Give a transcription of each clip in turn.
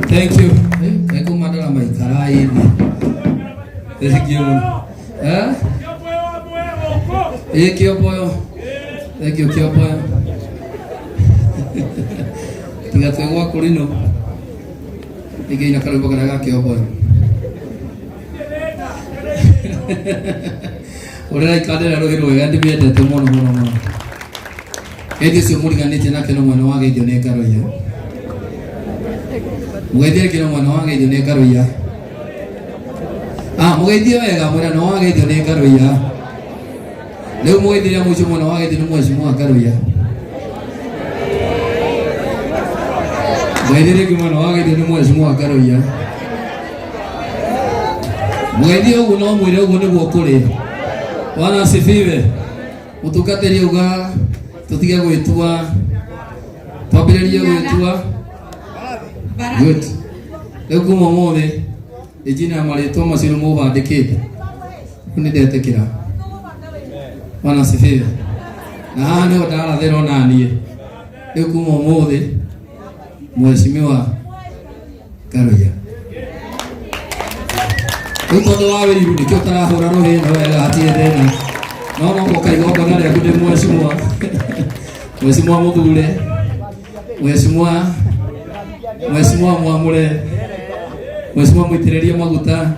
Thank you. Eko madala mai karai ni. Thank you. Kio poyo. Thank you kio poyo. Tinga tengwa kulino. Ike ina kalu bakara kio poyo. Ora ikadera ro hero yandi biete temono mono. Edi se muri ganete na keno mwana wage jone karo ya. Mugedia kino mwana wage jone karo ya. Mugedia wega mwana wage jone karo ya. Leo mugedia mucho mwana wage jone mwa karo ya. Mugedia kino mwana wage jone mwa karo ya. Mugedia uno mwire uno bokole. Bwana asifiwe. Mutukateri uga tutiga gwitua twambiririe gwitua good leo kuma mothe ejina maritwa maciru mubandikite ni ndetekira Bwana asifiwe na ndio ndarathero nanie leo kuma mothe mheshimiwa Karoya uko wa wiri ni kyo tarahura rohe no wega atiendena no mukaigo ngana ya kude mheshimiwa Mheshimiwa Muthure Mheshimiwa Mwamure Mheshimiwa Mwitireria Maguta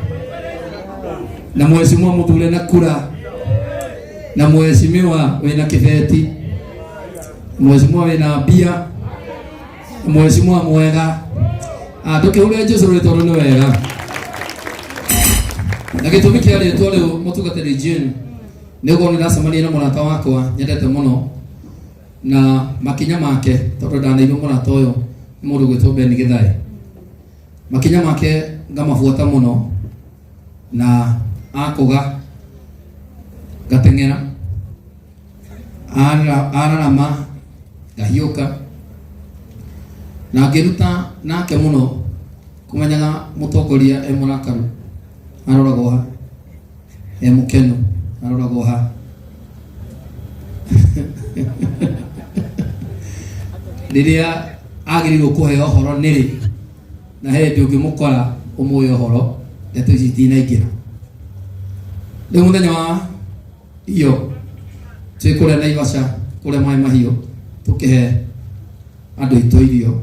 na Mheshimiwa Muthure na kura na Mheshimiwa wena kibeti Mheshimiwa wena bia Mheshimiwa mwega tukihura Jesu rwetoro ni wega na gitumi kia rĩtwa rĩu Mutugatĩri Jane nĩguo nĩracemania na mũrata wakwa nyendete mũno na makinya make tondu ndanaigua mũrata ũyũ nĩ mũndũ gwĩtwo Ben Gĩthai makinya make ngamabuata mũno na akũga gateng'era ararama ngahiũka na ngĩruta nake mũno kũmenyaga mũtongoria mũrakaru aroragwo ha mũkenu aroragwo ha riria agirirwo kuheo horo niri na hindi ungimukora umuye horo ndeto ici itinaingira riu muthenya wa iyo twi kuria Naivasha kuria mai mahiũ tukihe andu itu irio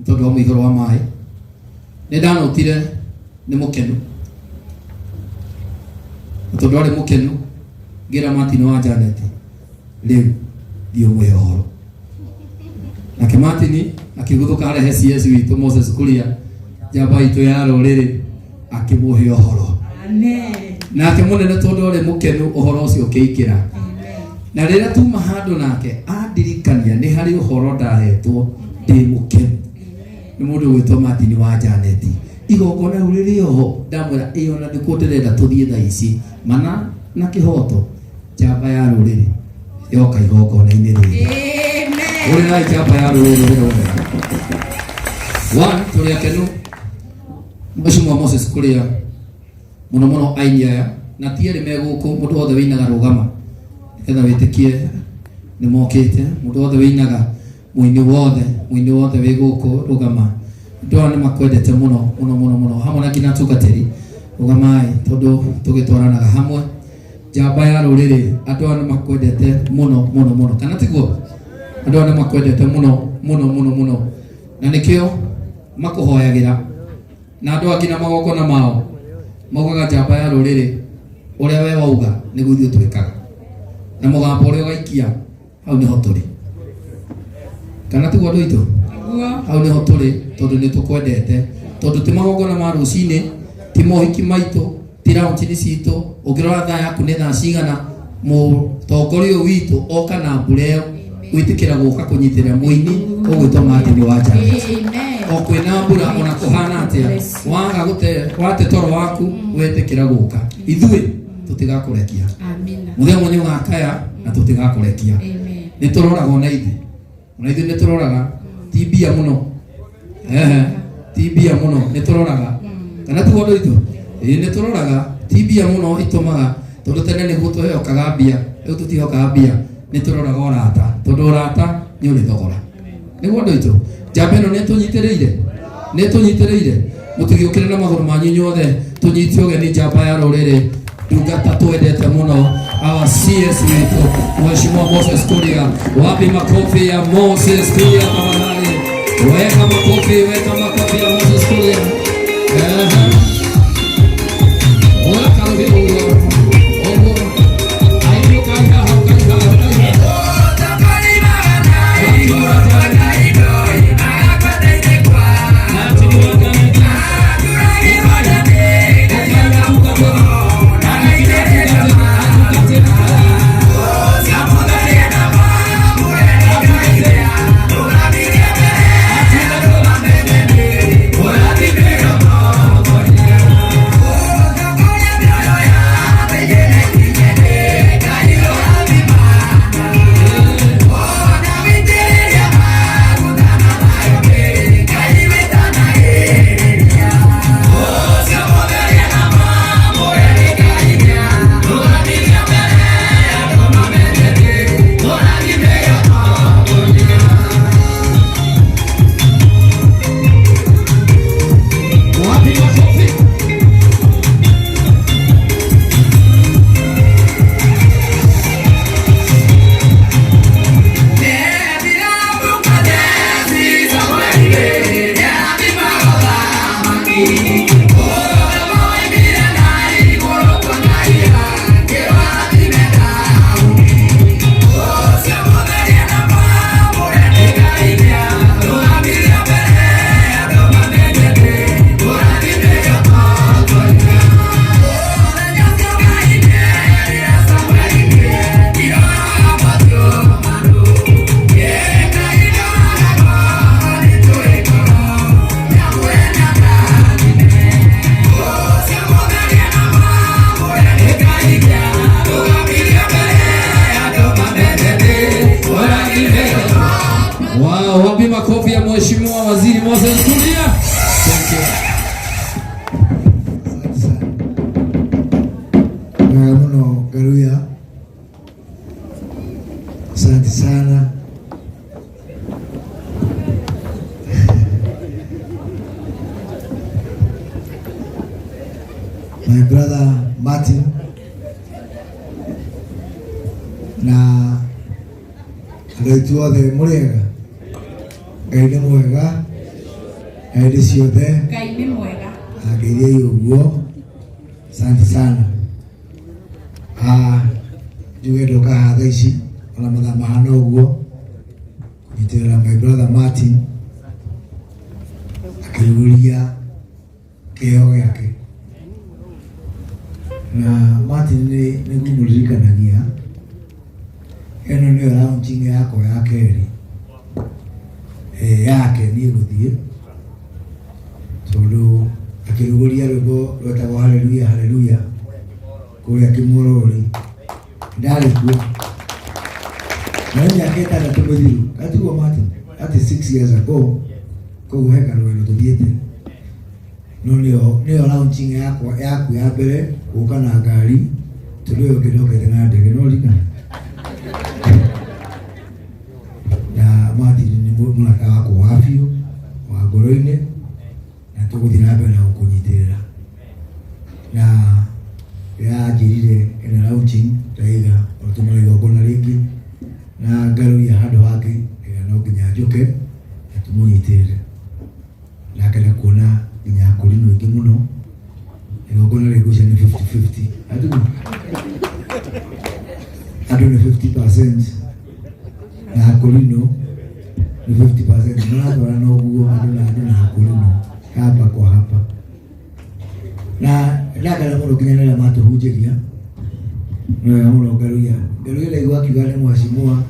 tondu wa muigoro wa mai ni ndanotire ni mukenu tondu ari mukenu ngira Martin wa Janet riu dio muhe horo nake Martin akiguthuka arehe CS witu Moses Kuria jamba itu ya ruriri akimuhe horo amen nake munene tondu ari mukenu uhoro ucio ukiikira na riria tuma handu nake andirikania ni hari horo ndahetwo ndi mukenu ni mundu gwitwo Martin wa Janeti igongona rĩu ho ndamwĩra iyo na ndikuo ndĩrenda tũthiĩ thaa ici mana na kĩhoto njamba ya rũrĩrĩ yoka igongona-inĩ rĩrĩ uri na njamba ya rũrĩrĩ one tũrĩ akenu Mheshimiwa Moses kũrĩa muno muno aini aya na tiere megũkũ mũndũ wothe wĩinaga rũgama etha wĩtĩkie nĩ mokĩte mũndũ wothe wĩinaga mũini wothe wĩ gũkũ rũgama ndona nĩ makwendete mũno hamwe na nginya tungatĩri rũgamai tondũ tũgĩtwaranaga hamwe njamba ya rũrĩrĩ andũ nĩ makwendete mũno kana tiguo andũ nĩ makwendete mũno na nĩkĩo makũhoyagĩra na andũ angĩ na magongona mao maugaga njamba ya rũrĩrĩ ũrĩa we wauga nĩguo ithuĩ twĩkaga na mũgambo ũrĩa ũgaikia hau nĩho tũrĩ kana tiguo andũ aitũ hau nĩho tũrĩ tondũ nĩ tũkwendete tondũ ti magongona ma rũcinĩ ti mohiki maitũ ti raũnti-inĩ citũ ũngĩrora thaa yaku nĩ thaa cigana mũtongoria ũyũ witũ oka na mbura ĩyo gwĩtĩkĩra gũka kũnyitĩrĩra mũini ũgwĩtwo Martin wa Janeti o kwĩna mbura ona kũhana atĩa wate toro waku wetĩkĩra gũka ithuĩ tũtigakũrekia mũthenya nĩ ũgakaya na tũtigakũrekia nĩ tũroraga ona ithuĩ nĩ tũroraga ti mbia mũno ti mbia mũno nĩ tũroraga kana tiguo andũ aitũ nĩ tũroraga ti mbia mũno itũmaga tondũ tene nĩguo twĩhokaga mbia rĩu tũtihokaga mbia nĩ tũroraga ũrata tondũ ũrata nĩ ũrĩ thogora nĩguo andũ aitũ njamba ĩno nĩ tũnyitĩrĩire mũtigĩũkĩre na magũrũ manyu inyuothe tũnyite ũgeni njamba ya rũrĩrĩ ndungata twendete mũno our CS witũ Mheshimiwa Moses Kuria wapi makofi ya Moses Kuria tafadhali weka makofi ya Moses Kuria weka makofi Wapi makofi ya Mheshimiwa Waziri Moses Kuria. Thank you. Mno Garuya. Asante sana. My brother Martin na ndoitwo the murega Ngai nĩ mwega hĩndĩ ciothe Ngai nĩ mwega ageithia ũguo asante sana njuge ndoka hatha ici ona mathaa mahana ũguo kũnyitĩrĩra my brother Martin akĩrũria kĩheo gĩake na Martin nĩ ngũmũririkanagia ĩno nĩyo raũnti yakwa ya kerĩ Kimorori ndale kwa nanya keta na tumediru katuwa Martin ati 6 years ago ko heka no tubiete no nio launching yako ya mbere uka na ngari tulio kidoke na ndege no lika na Martin ni mulaka wako wafio wa goroine na tuguthina mbere na kunyitirira na ya jirire ena launching taiga otumara igokona ringi na ngaru ya hado hake no nginya njuke tumunyitire na kana kuona nginya kulino ingi muno igokona rigucia ni 50-50 adu ni 50% na kulino ni 50% na ndo no guo adu na kulino hapa kwa hapa na kana muno kinya na mato hujeria na muno ngaru ile igwa kigane mwashimua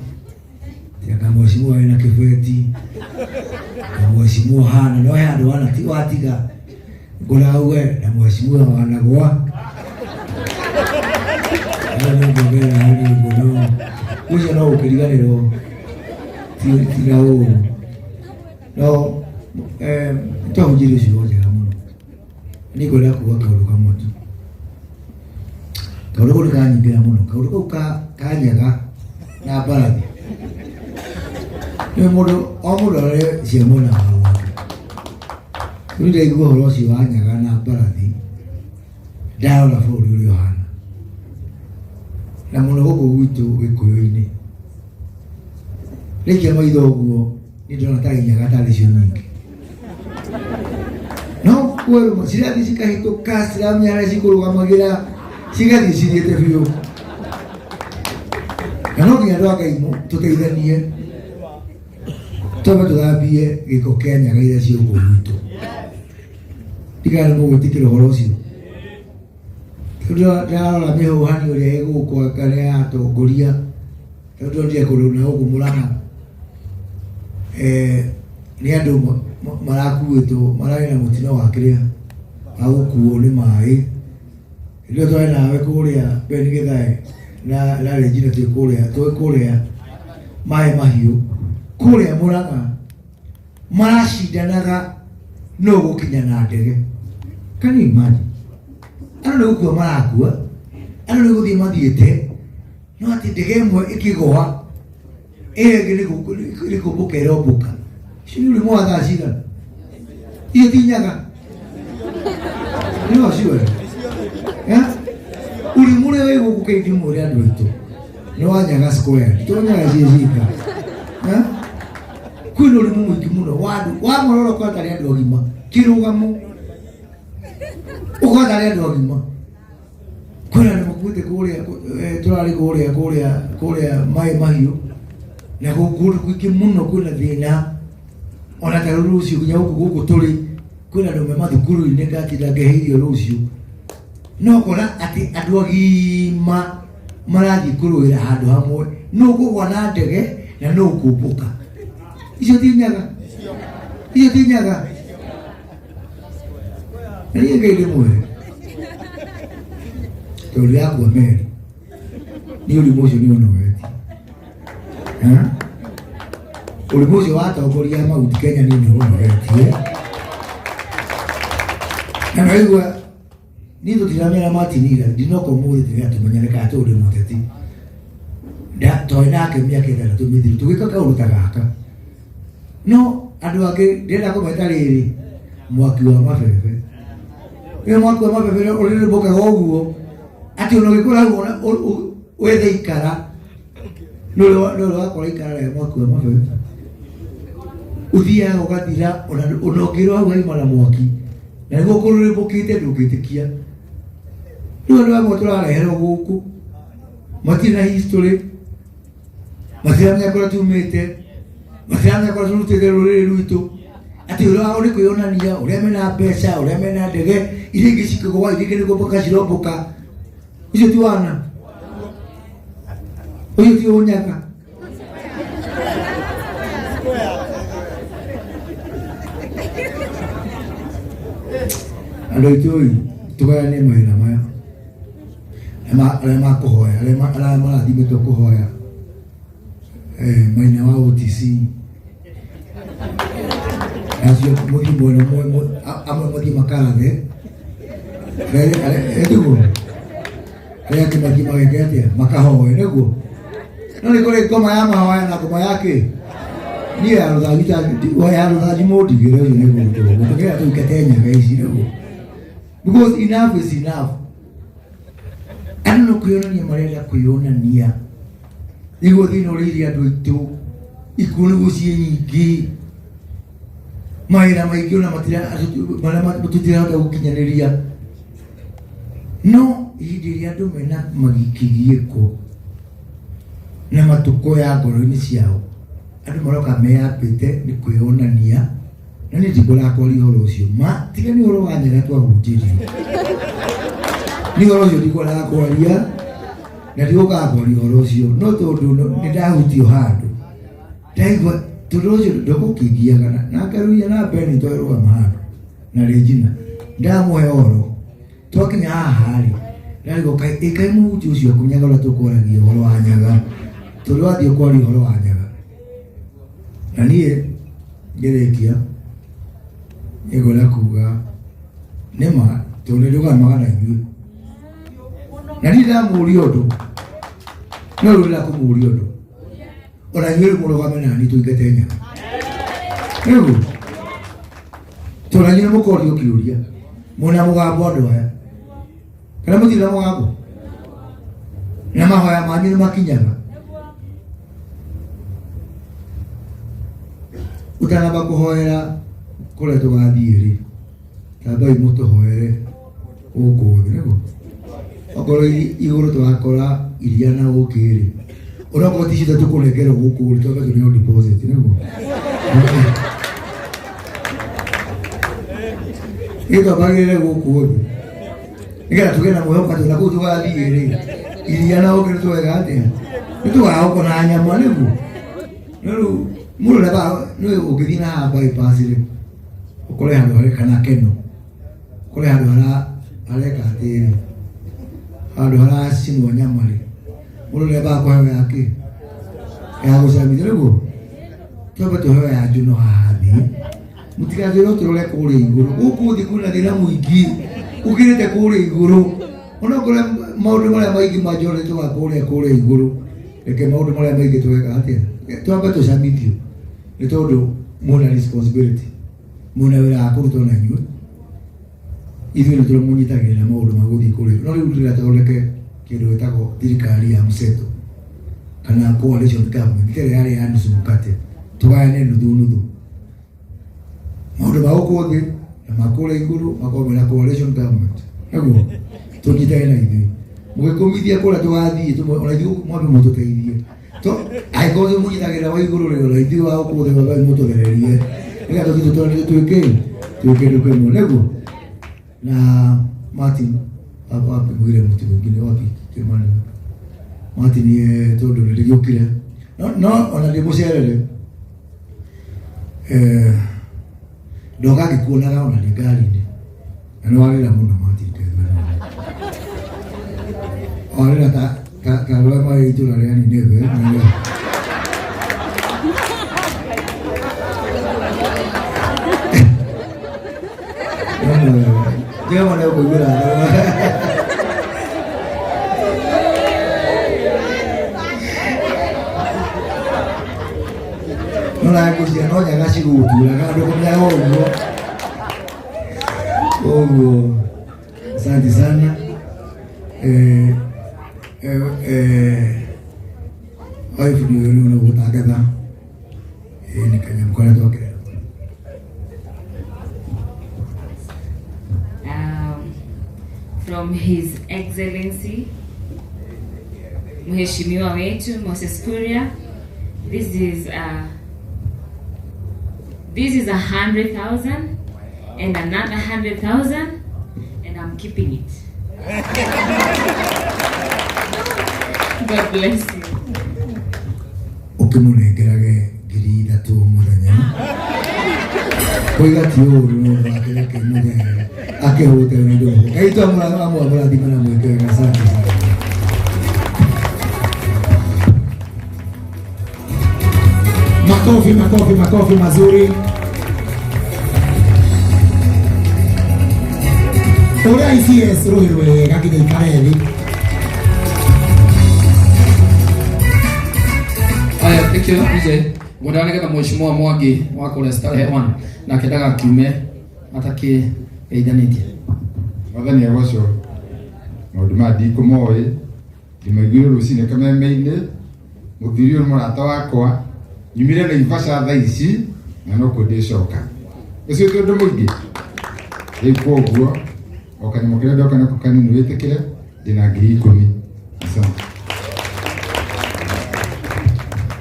ya mheshimiwa ina kifeti na mheshimiwa hana no handu wana tiwatiga ngulawe na mheshimiwa wanagwa ana ngogera hali ngono kuja no ukiriganiro tirao no to hujiri shoje muno niko la kuwa karuka moto karuka kanyigira muno karuka kanyaga na baradi ni mudo omudore siamona hawa ndio iguo horo si wanyaga na baradi dawa la furu Yohana na muno gogo gwitu gikuyu-ini reke maitho guo ni ndona ta nyaga ta cio nyingi no kuero sirathi cikahituka ciramyara cikurugamagira cigathi ciriete biu kana nginya ndwakaimo tuteithanie tobe tuthambie giko Kenya gaire cio gwitu tigana mugutikira horo ucio ndara mihuhani uria igukwa kana ya tongoria tondu ndia kuruna ugu Murang'a ni andu marakuitwo marari na mutino wa kiria agukuo ni mai ndio twa nawe kuria beni githae na Regina kuria mai mahiu kuria Murang'a marashindanaga no gukinya na ndege kani imani ano ni gukua marakua ano ni guthie mathiete no ati ndege imwe ikigwa ege ni kumbuka irombuka shuri mwa thacira iyo tinyaga no siwe uri mure we gukukeiti muri andu itu no wanyaga square tonyaga cicika kwino uri mwingi muno wandu wa mororo kwa tari andu ogima kirugamo uko tari andu ogima kwina ni mukwite kuria turari kuria mai mahiu na gukuru kwiki muno kwina thina ona ta rucio kunya guku turi kwina ndume mathukuru ine gatira ngeheirio rucio no kora ati andu ogima marathi kuruira handu hamwe no kugwa na ndege na no kumbuka icio tinyaga ni ngeire mwe tori yako meri ni ulimojo ni ono weti ulimojo hata ukoria mauti Kenya ni ono weti na wewe ni ndo tiramera matinira dinoko muri tiria tumenyereka atu uri muteti da toina ke miaka ithara tumithiri tugika kaundu ta gaka no andu angi ndenda kumeta riri mwaki wa mabebe we mwaki wa mabebe urire boka goguo ati uno gikura wethe ikara no wakora ikara ya mwaki wa mabebe uthia ugathira unongirwo hau haima na mwaki na niguo kurure bukite ndungitikia no andu amwe turareherwo guku matina history matina kora tumite matina kora turutire ruriri rwitu ati ura uri kuyonania uria mena mbeca uria mena ndege iria ingi cikigwa iria ingi nigomboka ciromboka icio ti wana uyu ti unyaga andu itu tugayanie mawira maya arĩa makũhoya arĩa marathimĩtwo kũhoya Maina wa OTC acio mũthiĩ mwena amwe mũthiĩ makarathe etuguo arĩa angĩ mathiĩ mageke atĩa makahoe nĩguo no nĩ kũrĩ ngoma ya mahoya na ngoma yake niĩ ya rũthanji mũndigĩre ũcio nĩguo tũgĩra tũikate nyaga ici nĩguo because enough is enough. Andũ no kwĩyonania marenda kwĩyonania nĩguo thĩna ũrĩa iria andũ aitũ ikuũ nĩguo ciĩ nyingĩ mawĩra maingĩ ona marĩa tũtirahota gũkinyanĩria no hĩndĩ ĩrĩa andũ mena magĩkĩgiĩko na matũko ya ngoro-inĩ ciao andũ maroka meyambĩte nĩ kwĩyonania na nĩ ndikũrakwaria ũhoro ũcio tiga nĩ ũhoro wa Nyaga twahunjĩrio nĩ ũhoro ũcio ndikũrakwaria na ndigũgakwaria ũhoro ũcio no tondũ nĩ ndahutio handũ ndaigua tondũ ũcio ndũgũkĩgiaga na ngaruia na mbere nĩ twarũgama handũ na Regina ndamũhe ũhoro twakinya haha rĩ ndarigwo kaĩ mũhunjia ũcio akũnyaga ũrĩa tũkwaragia ũhoro wa Nyaga tondũ wathiĩ kwaria ũhoro wa Nyaga na niĩ ngĩrĩkia nĩngwenda kuga nĩma tondũ nĩndũgamaga na inyuĩ na niĩ ndamũria ũndũ no rĩu ndakũmũria ũndũ ona inyuĩ mũrũgame naniĩ tũingate Nyaga nĩguo tondũ inyuĩ mũkorio kĩũria mwĩna mũgambo andũ aya kana mũtirĩ na mũgambo na mahoya manyu nĩ makinyaga utanamba kũhoera kũrĩa tũgathiĩ rĩ tambai mũtũhoere gũkũ thĩ nĩguo okorwo igũrũ tũgakora iria na ũkĩ rĩ onakorwo ti ciothe tũkũnengerwo gũkũ rĩ twambe tũneo deposit nĩguo ĩtwambagĩrĩre gũkũ thĩ nĩgetha tũgĩe na mwĩhoka tondũ nakũu tũgathiĩ rĩ iria na ũkĩ nĩtwega atĩa nĩtũgagũkwo na nyama nĩguo no rĩu mũndũ nĩ ũngĩthiĩ na haha bypass rĩ ũkore handũ harĩ kana keno ũkore handũ hareka atĩrĩ handũ haracinwo nyama rĩ mũndũ nĩambaga kũheo yake ya gũcamithia nĩguo twambe tũheo ya njuno haha thĩ mũtigatwĩre tũrore kũrĩa igũrũ gũkũ thĩ kwĩna thĩna mũingĩ ũkĩrĩte kũrĩa igũrũ onakorwo maũndũ marĩa maingĩ manjoretwo kũrĩa igũrũ reke maũndũ marĩa maingĩ tweka atĩa twambe tũcamithio nĩ tondũ mwĩna responsibility mwĩna wĩra wa kũrutwo na inyuĩ ithuĩ nĩ tũramũnyitagĩrĩra maũndũ ma gũthiĩ kũrĩa no rĩu rĩrĩa tũthondeke kĩndũ gĩtagwo thirikari ya mseto kana coalition government kĩrĩa yarĩ ya nusu mkate tũgayane nuthu nuthu maũndũ ma gũkũ thĩ na ma kũrĩa igũrũ makorwo mena coalition government nĩguo tũnyitane na ithuĩ mũgĩkũmithia kũrĩa tũgathiĩ ona ithuĩ mwambe mũtũteithie angĩkorwo mũnyitagĩrĩra wa igũrũ rĩ ona ithuĩ wa gũkũ thĩ mwambe mũtũthererie nĩgetha tũthiĩ tũtwarane twĩke kĩndũ kĩmwe nĩguo na Martin wapi mwire mtu mwingine wapi Kimani Martin tondũ nĩrĩgĩũkire no ona ndĩmũcerere ndogagĩkuonaga ona nĩ ngari-inĩ na nĩ wagĩra mũno Martin wagĩra ta rũa marĩ itũra rĩa Nineve Dia mana aku bilang? Nolak aku sih, no jangan sih gua bilang kan ada punya di sana, video ini udah tak ada, ini kayaknya bukan itu oke. From His Excellency Mheshimiwa wetu Moses Kuria, this is 100,000 and another 100,000 and I'm keeping it. God bless you. Ukimunengerage ngiri ithatũ mũthenya koiga ti ũru no akereke mũthenya akĩhũte nĩ ndũmũ kaitwa mũrathima na mwĩkega asante sana. Makofi mazuri. Ora ICS rohirwe kakide ikareli. Aya, thank you DJ. Ngondana kama mheshimiwa Mwangi wako restore hewan na kidaga kiume atake eidanĩtie. Wathani agoco maũndũ ma ndikũmoĩ ndimaiguire rũcinĩ kameme-inĩ mũthuri ũyũ mũrata wakwa nyumire Naivasha thaa ici na no kũ ndĩcoka ũcio ti ũndũ mũingĩ rĩu koguo o kanyamũ kĩrĩa ndoka nako kanini wĩtĩkĩre ndĩna 10,000. Asante.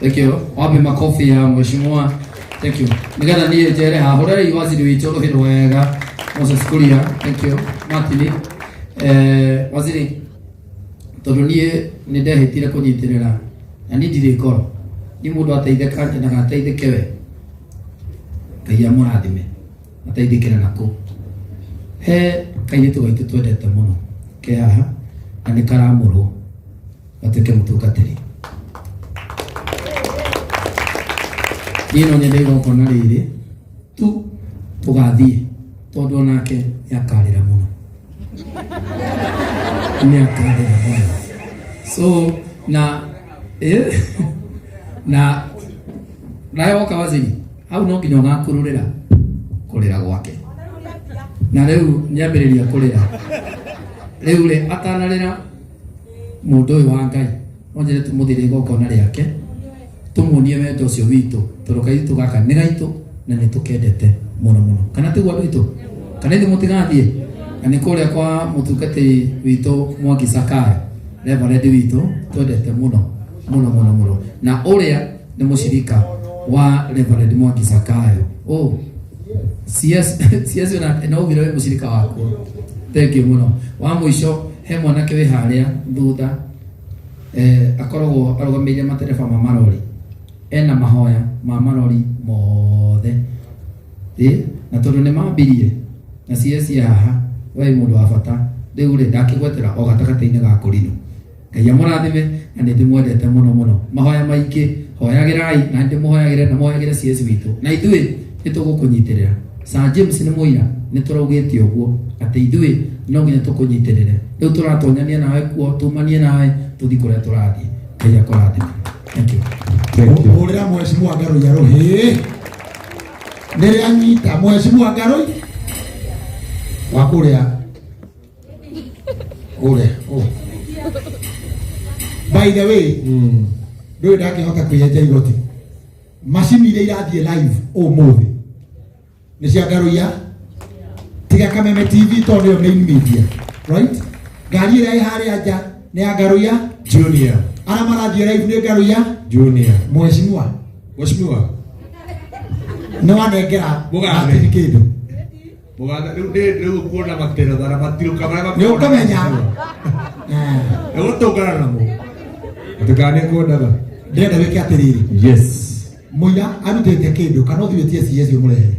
Thank you. Wapi makofi ya mheshimiwa. Thank you. Nigana niye jere ha hore waziri witũ rũhĩ rwega Moses Kuria. Thank you. Martin. Waziri tondũ niĩ nĩ ndehĩtire kũnyitĩrĩra na niĩ ndirĩ ngoro ni mũndũ ateithĩka na gateithĩke we Ngai amũrathime ateithĩkĩre nako he kairĩtu gaitũ twendete mũno ke haha na nĩ karamũrwo atuĩke mũtungatĩri. Niĩ no nyende igongona rĩrĩ tu tũgathiĩ tondũ onake nĩakarĩra mũno nĩakarĩra mũno so na nawe woka waziri hau no nginya ũgakururĩra kũrĩra gwake na rĩu nyambĩrĩria kũrĩra rĩu rĩ atanarĩra mũndũ ũyũ wa Ngai no nyende tũmũthire igongona rĩake tumuonie wendo ũcio witũ tondũ kaitũ gaka nĩ gaitũ na nĩ tũkendete mũno kana tiguo andũ aitũ kana ithuĩ mũtigathiĩ na nĩ kũrĩa kwa mũtungatĩri witũ Mwangi Zakayo reverend witũ twendete mũno na ũrĩa nĩ mũcirika wa reverend Mwangi Zakayo CS na ũgire wĩ mũcirika waku. Thank you mũno. Wa mũico he mwanake wĩ harĩa thutha akoragwo arũgamĩrĩire matereba ma marori ena mahoya ma marori mothe na tondũ nĩ mambirie na CS haha we mũndũ wa bata rĩu rĩ ndakĩgwetera o gatagatĩ-inĩ ga kũrinũ. Ngai amũrathime na nĩ ndĩmwendete mũno mahoya maingĩ hoyagĩrai na ndĩmũhoyagĩre na mũhoyagĩre CS witũ na ithuĩ nĩ tũgũkũnyitĩrĩra. Sir James nĩ mũira nĩ tũraugĩte ũguo atĩ ithuĩ no nginya tũkũnyitĩrĩre. Rĩu tũratonyania nawe kuo tumanie nawe tũthi kũrĩa tũrathiĩ. Ngai akũrathime. Thank you. Ũrĩra mheshimiwa Ngarũi arũhĩ nĩrĩ anyita mheshimiwa Ngarũi wa kũrĩa by the way ndũĩ ndakĩhota kwĩyenja igoti macini iria irathiĩ live ũmũthĩ nĩ cia Ngarũi tiga Kameme TV tondũ ĩyo main media right. Ngari ĩrĩa ĩ harĩa nja nĩ ya Ngarũi Junior ara marathiĩ live nĩ Ngarũi Junior. Mheshimiwa no anengera mũgathe kĩndũ mũgathe rĩu kuona matero thara matiruka marĩa nĩ ũkamenya egũtũngana namo atukane kuondaga ndĩrenda wĩke atĩrĩrĩ yes mũira arutĩte kĩndũ kana ũthiĩtie CS ũmũrehe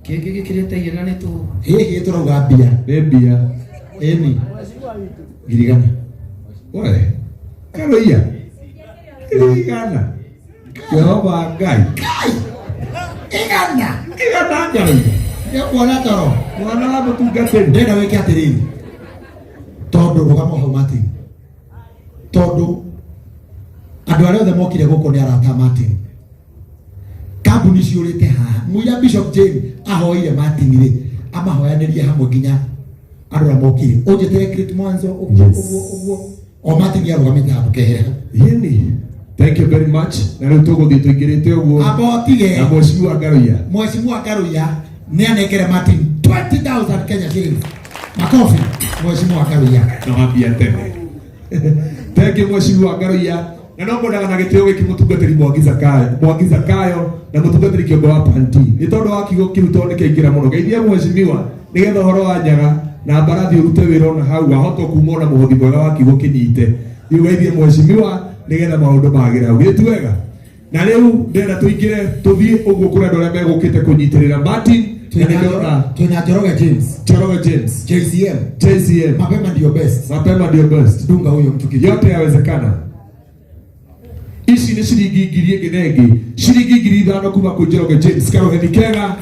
kĩngĩ gĩkĩrĩte igana nĩ tũ hihi tũrauga mbia nĩ mbia ĩni girigana we Ngarũi igana Jehova Ngai igana Ngarũi nĩkuona toro mwana wa mũtungatĩri ndĩrenda wĩke atĩrĩrĩ tondũ rũgama hau Martin tondũ andũ arĩa othe mokire gũkũ nĩ arata Martin kambuni ciũrĩte haha mũira Bishop James ahoire Martin rĩ amahoyanĩrie hamwe nginya andũ arĩa mokire ũnjĩtĩre Great Mwanzo ũguo o Martin arũgamĩte hapo keheha yeni. Thank you very much. Na rĩu tũgũthiĩ tũingĩrĩte ũguo abotige na mheshimiwa Ngarũi nĩ anengere Martin 20,000 Kenya shillings. Makofi mheshimiwa Ngarũi na mambia tene. Thank you mheshimiwa Ngarũi na no mũndaga na gĩtĩo gĩkĩ mũtungatĩri Mwangi Zakayo na mũtungatĩri kĩongo wa Panti nĩ tondũ wa kiugo kĩu tondũ nĩkĩaingĩra mũno. Geithia mheshimiwa nĩgetha ũhoro wa Nyaga na Mbarathi ũrute wĩra ona hau wahota kuuma na mũhothi mwega wa kiugo kĩnyite. Rĩu geithia mheshimiwa nĩgetha maũndũ magĩre hau gĩtu wega. Na rĩu ndĩrenda tũingĩre tũthiĩ ũguo kũrĩ andũ arĩa megũkĩte kũnyitĩrĩra Martin. Tuna Njoroge James JCM mapema ndio best dunga huyo mtu yote yawezekana. ici nĩ ciringi 1000 ĩngĩ na ĩngĩ ciringi 5000 kuma kwĩ Njoroge James Karoheni kega